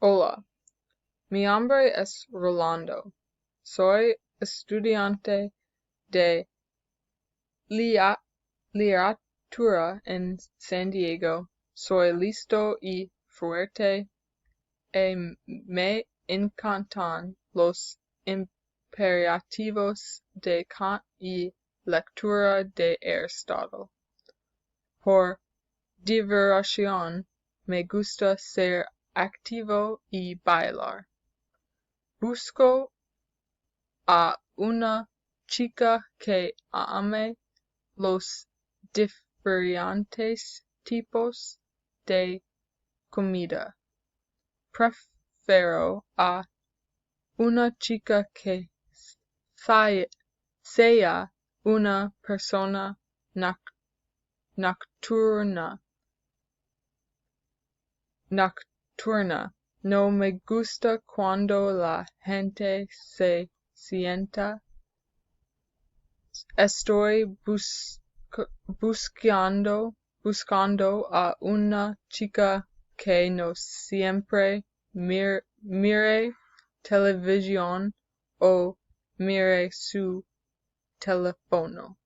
Hola, mi nombre es Rolando. Soy estudiante de literatura en San Diego. Soy listo y fuerte me encantan los imperativos de Kant y lectura de Aristóteles. Por diversión me gusta ser activo y bailar. Busco a una chica que ame los diferentes tipos de comida. Prefiero a una chica que sea una persona nocturna. No me gusta cuando la gente se sienta. Estoy buscando a una chica que no siempre mire televisión o mire su teléfono.